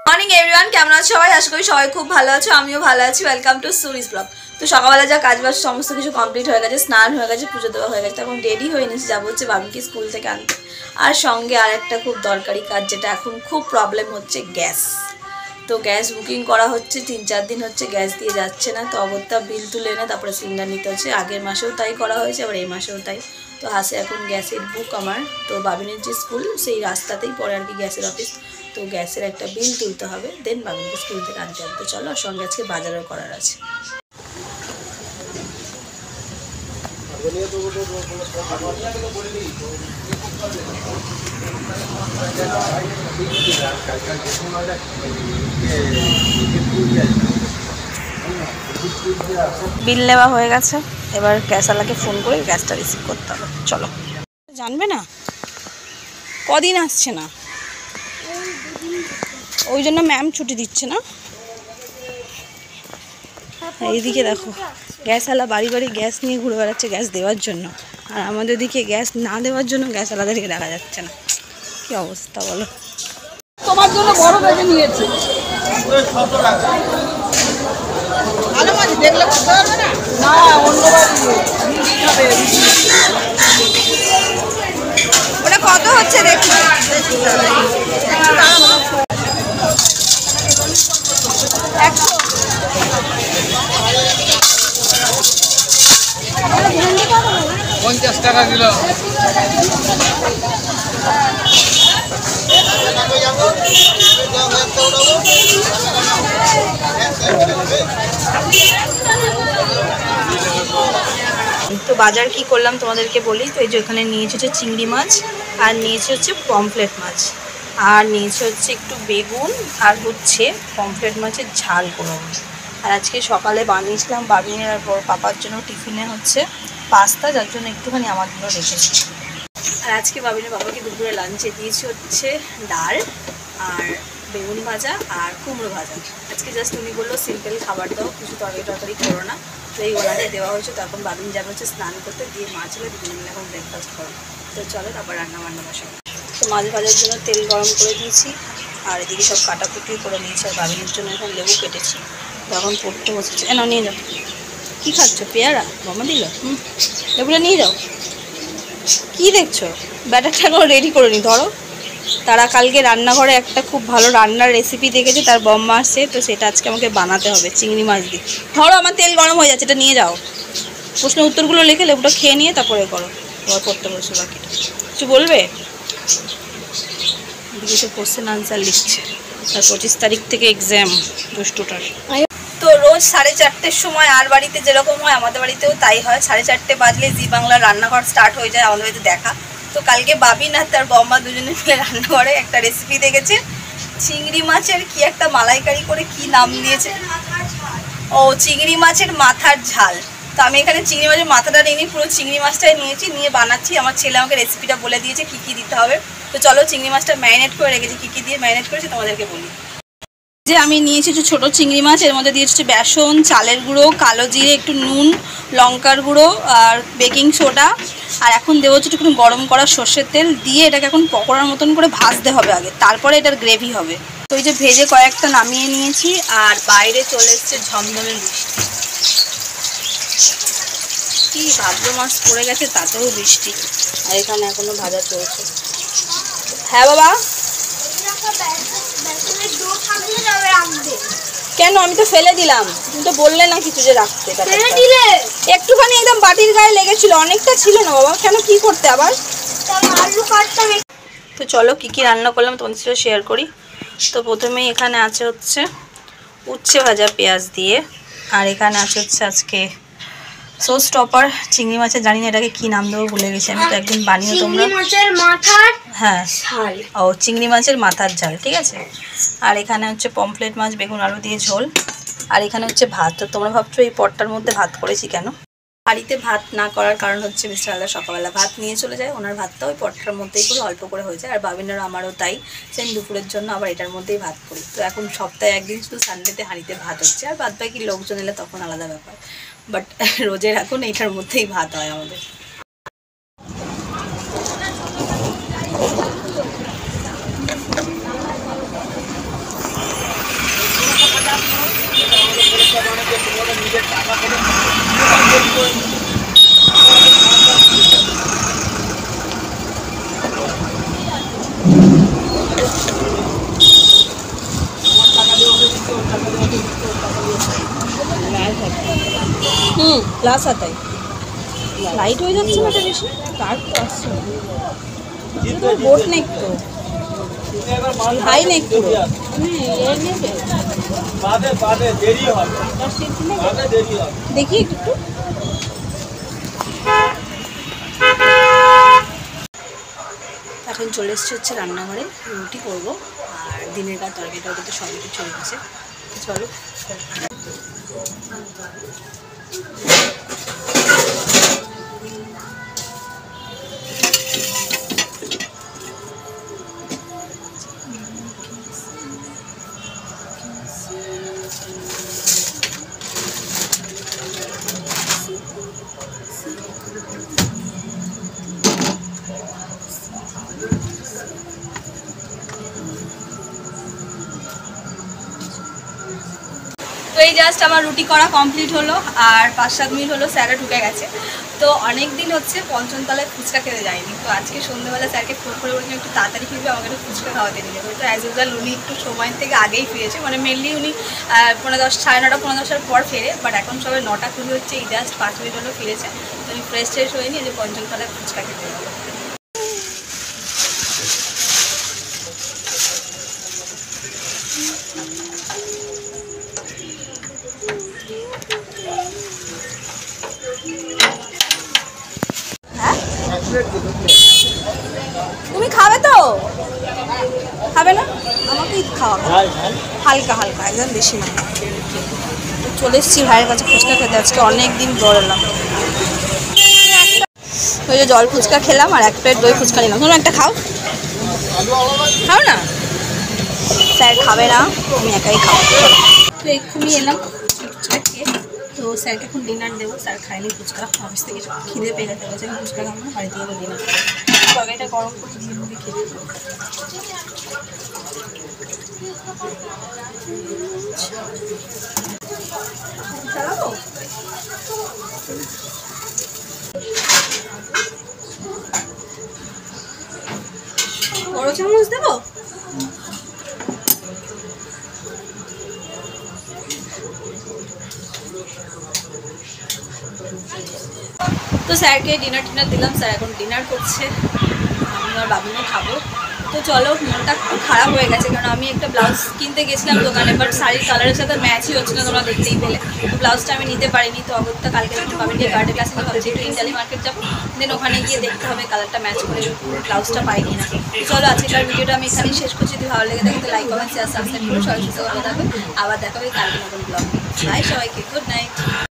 Morning everyone, কেমন আছো সবাই? আশা করি সবাই খুব ভালো আছো, আমিও ভালো আছি। Welcome to Suri's blog. তো সকালবেলা যা কাজবাজ সমস্ত কিছু কমপ্লিট হয়ে গেছে, স্নান হয়ে গেছে, পুজো দেওয়া হয়ে গেছে। এখন রেডি হয়ে নিয়েছি, যাবো হচ্ছে বাবিকে স্কুল থেকে আনতে। আর সঙ্গে আর একটা খুব দরকারি কাজ, যেটা এখন খুব প্রবলেম হচ্ছে, গ্যাস। তো গ্যাস বুকিং করা হচ্ছে, 3-4 দিন হচ্ছে গ্যাস দিয়ে যাচ্ছে না। তো অগত্যা বিল তুলে এনে তারপরে সিলিন্ডার নিতে হচ্ছে। আগের মাসেও তাই করা হয়েছে, আবার এই মাসেও তাই। তো হাসে এখন গ্যাসের বুক আমার। তো বাবিনের যে স্কুল সেই রাস্তাতেই পরে আর কি গ্যাসের অফিস। তো গ্যাসের একটা বিল তুলতে হবে, দেন বাবিনকে স্কুল থেকে আনতে হবে। তো চলো, আর সঙ্গে আজকে বাজারও করার আছে। বিল নেওয়া হয়ে গেছে, এবার গ্যাসওয়ালাকে ফোন করে গ্যাসটা রিসিভ করতে হবে। চলো। জানবে না কদিন আসছে না, ওই জন্য ম্যাম ছুটি দিচ্ছে না। এইদিকে দেখো, গ্যাসওয়ালা বাড়ি বাড়ি গ্যাস নিয়ে ঘুরে বেড়াচ্ছে গ্যাস দেওয়ার জন্য, আর আমাদের দিকে গ্যাস না দেওয়ার জন্য গ্যাসওয়ালাদেরকে দেখা যাচ্ছে না। কি অবস্থা বলো? তোমার জন্য বড় ব্যাগে নিয়েছে। না, ওটা কত হচ্ছে দেখি। টাকা কিলো। তো বাজার কি করলাম তোমাদেরকে বলি। তো এই যে ওখানে নিয়েছে হচ্ছে চিংড়ি মাছ, আর নিয়েছে হচ্ছে পমফ্লেট মাছ, আর নিয়েছে হচ্ছে একটু বেগুন, আর হচ্ছে পমফ্লেট মাছের ঝাল করবো। আর আজকে সকালে বানিয়েছিলাম বাবিনের আর পাপার জন্য টিফিনে হচ্ছে পাস্তা, যার জন্য একটুখানি আমার জন্য রেখেছি। আর আজকে বাবিনের বাবাকে দুপুরে লাঞ্চে দিয়েছি হচ্ছে ডাল আর বেগুন ভাজা আর কুমড়ো ভাজা। আজকে জাস্ট উনি বললো সিম্পল খাবার দাও, কিছু তরকারি করো না। তো এই ওনাকে দেওয়া হয়েছে। তো এখন বাবিন যাবে হচ্ছে স্নান করতে, দিয়ে মাছ হলে দুজন মিলে এখন ব্রেকফাস্ট করো। তো চলো তারপর রান্না বান্না বসাবো। তো মাছ ভাজার জন্য তেল গরম করে দিয়েছি, আর এদিকে সব কাটাকুটি করে নিয়েছি। আর বাবিনের জন্য এখন লেবু কেটেছি, তখন পড়তে বসেছে। এ নাও নিয়ে যাও। কী খাচ্ছ? পেয়ারা মামা দিল? লেবুটা নিয়ে যাও। কি দেখছো? ব্যাটারটা এখন রেডি করে নি, ধরো। তারা কালকে রান্নাঘরে একটা খুব ভালো রান্নার রেসিপি দেখেছে, তার বম্মা আসছে, তো সেটা আজকে আমাকে বানাতে হবে চিংড়ি মাছ দিয়ে। ধরো, আমার তেল গরম হয়ে যাচ্ছে, এটা নিয়ে যাও। প্রশ্ন উত্তরগুলো লিখে লেবুটা খেয়ে নিয়ে তারপরে করো। এবার পড়তে বসে বাকিটা কিছু বলবে। এদিকে সে কোশ্চেন আনসার লিখছে, তার 25 তারিখ থেকে এক্সাম দুষ্টুটার। তো রোজ 4:30-র সময় আর বাড়িতে যেরকম হয় আমাদের বাড়িতেও তাই হয়। 4:30 বাজলে জি বাংলার রান্নাঘর স্টার্ট হয়ে যায় আমাদের বাড়িতে দেখা। তো কালকে বাবিন আর তার বম্মা দুজনে মিলে রান্নাঘরে একটা রেসিপি দেখেছে, চিংড়ি মাছের কি একটা মালাইকারি করে কি নাম দিয়েছে, ও চিংড়ি মাছের মাথার ঝাল। তো আমি এখানে চিংড়ি মাছের মাথাটা নিয়ে পুরো চিংড়ি মাছটাই নিয়েছি, নিয়ে বানাচ্ছি। আমার ছেলে আমাকে রেসিপিটা বলে দিয়েছে কী কী দিতে হবে। তো চলো, চিংড়ি মাছটা ম্যারিনেট করে রেখেছি, কী কী দিয়ে ম্যারিনেট করেছি তোমাদেরকে বলি। যে আমি নিয়েছি হচ্ছে ছোটো চিংড়ি মাছ, এর মধ্যে দিয়েছি বেসন, চালের গুঁড়ো, কালো জিরে, একটু নুন, লঙ্কার গুঁড়ো আর বেকিং সোডা। আর এখন দেবো হচ্ছে একটু গরম করা সর্ষের তেল দিয়ে এটাকে এখন পকোড়ার মতন করে ভাজতে হবে আগে, তারপরে এটার গ্রেভি হবে। তো এই যে ভেজে কয়েকটা নামিয়ে নিয়েছি, আর বাইরে চলে এসছে ঝমঝমে বৃষ্টি। কি ভাদ্র মাস পড়ে গেছে, তাতেও বৃষ্টি, আর এখানে এখনো ভাজা চলছে। হ্যাঁ বাবা, কেন? আমি তো ফেলে দিলাম, তুমি তো বললে না কিছু যে রাখতে। একটুখানি একদম বাটির গায়ে লেগেছিল, অনেকটা ছিল না বাবা। কেন, কি করতে আবার? তো চলো কি কি রান্না করলাম তোমাদের সাথে শেয়ার করি। তো প্রথমেই এখানে আছে হচ্ছে উচ্ছে ভাজা পেঁয়াজ দিয়ে, আর এখানে আছে হচ্ছে আজকে সস টপার চিংড়ি মাছের, জানি না এটাকে কি নাম দেবো, ভুলে গেছি আমি। তো একদিন বানিয়ে তোমরা। হ্যাঁ, ও চিংড়ি মাছের মাথার ঝাল, ঠিক আছে। আর এখানে হচ্ছে পমফ্লেট মাছ বেগুন আলু দিয়ে ঝোল, আর এখানে হচ্ছে ভাত। তো তোমরা ভাবছো এই পটটার মধ্যে ভাত করেছি কেন? বাড়িতে ভাত না করার কারণ হচ্ছে মিস্টার আল্লাহ সকালবেলা ভাত নিয়ে চলে যায়, ওনার ভাতটা ওই পটটার মধ্যেই করে অল্প করে হয়ে যায়। আর বাবিনার আমারও তাই, সেম দুপুরের জন্য আবার এটার মধ্যেই ভাত করি। তো এখন সপ্তাহে একদিন শুধু সানডেতে হাঁড়িতে ভাত হচ্ছে, আর বাদ বাকি লোকজন এলে তখন আলাদা ব্যাপার। বাট রোজের এখন এইটার মধ্যেই ভাত হয় আমাদের। প্লাস আতাই লাইট হয়ে যাচ্ছে না এটা বেশি ডার্ক তো আসছে না বোট নেক তো হাই নেক পুরো দেখি একটু এখন চলে এসছে হচ্ছে রান্নাঘরে রুটি করবো আর দিনের কার তরকারিটাও কিন্তু সবই চলে গেছে চলো তো এই জাস্ট আমার রুটি করা কমপ্লিট হলো আর 5-7 মিনিট হলো স্যাররা ঢুকে গেছে তো অনেক দিন হচ্ছে পঞ্চমতলায় ফুচকা খেতে যায়নি তো আজকে সন্ধ্যেবেলা স্যারকে ফোন করে বলছিলাম একটু তাড়াতাড়ি ফিরবে আমাকে একটু ফুচকা খাওয়াতে নিয়ে যাবে তো অ্যাজ ইউজুয়াল উনি একটু সময় থেকে আগেই ফিরেছে মানে মেনলি উনি 9:30 পর ফেরে বাট এখন সবাই 9:20 হচ্ছে এই জাস্ট 5 মিনিট হলো ফিরেছে তো উনি ফ্রেশ ট্রেশ হয়ে নিয়ে যে পঞ্চমতলায় ফুচকা খেতে যাবো তুমি খাবে তো খাবে না আমাকেই খাওয়াবে হালকা হালকা একদম বেশি না চলে এসেছি ভাইয়ের কাছে ফুচকা খেতে আজকে অনেক দিন পর এলাম ওই যে জল ফুচকা খেলাম আর 1 প্লেট দই ফুচকা নিলাম তোমরা একটা খাও খাও না স্যার খাবে না আমি একাই খাও তো এক্ষুনি এলাম ফুচকা খেয়ে তো স্যারকে এখন ডিনার দেবো স্যার খাইনি ফুচকা অফিস থেকে খিদে পেয়ে যেতে বলছে ফুচকা খাবো না বাড়িতে গেলে ডিনার তরকারিটা গরম করে দিয়ে দিয়ে খেতে বড় চামচ দেবো তো স্যারকে ডিনার দিলাম স্যার এখন ডিনার করছে আমি আর বাবুও খাবো তো চলো মনটা খুব খারাপ হয়ে গেছে কারণ আমি একটা ব্লাউজ কিনতে গেছিলাম দোকানে বাট শাড়ির কালারের সাথে ম্যাচই হচ্ছে না তোমরা দেখতেই পেলে তো ব্লাউজটা আমি নিতে পারিনি তো অগত্যা কালকে যখন পাবেন গিয়ে গার্ডের ক্লাসে ভাবছি একটু ইন্টালি মার্কেট যাবো দেন ওখানে গিয়ে দেখতে হবে কালারটা ম্যাচ করে ব্লাউজটা পাইনি না চলো আজকের ভিডিওটা আমি এখানেই শেষ করছি যদি ভালো লেগে থাকে তো লাইক কমেন্ট শেয়ার সাবস্ক্রাইব করে সবাই সুস্থ ভালো থাকবে আবার দেখাবে কালকে নতুন ব্লগ বাই সবাইকে গুড নাইট